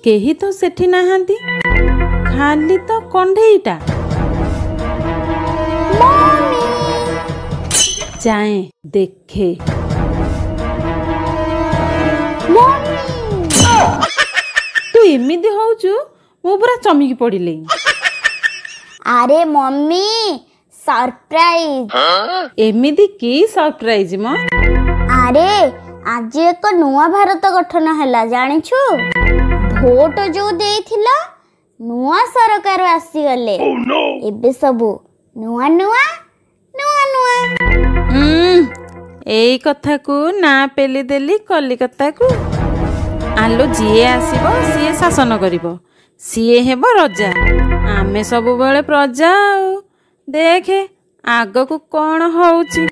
केही तो सेठी नाहांती, खाली तो कंढेईटा। जाए देखे। तू एमिदी होउचु मु पूरा चमकी पड़िले। अरे मम्मी सरप्राइज। एमिदी की सरप्राइज म? अरे आज एक नुआ भारत गठन हैला जानिछु। भोट जो देथिला नुआ सरकार आसी गले। एबे सबु नुआ नुआ नुआ नुआ। एई कथा को ना पेली देली कलिकता को। आलो जीए आसीबो सीए शासन करिबो, सीए हेबो रजा, आमे सब बेले प्रजा। देखे आग को कौन होउची।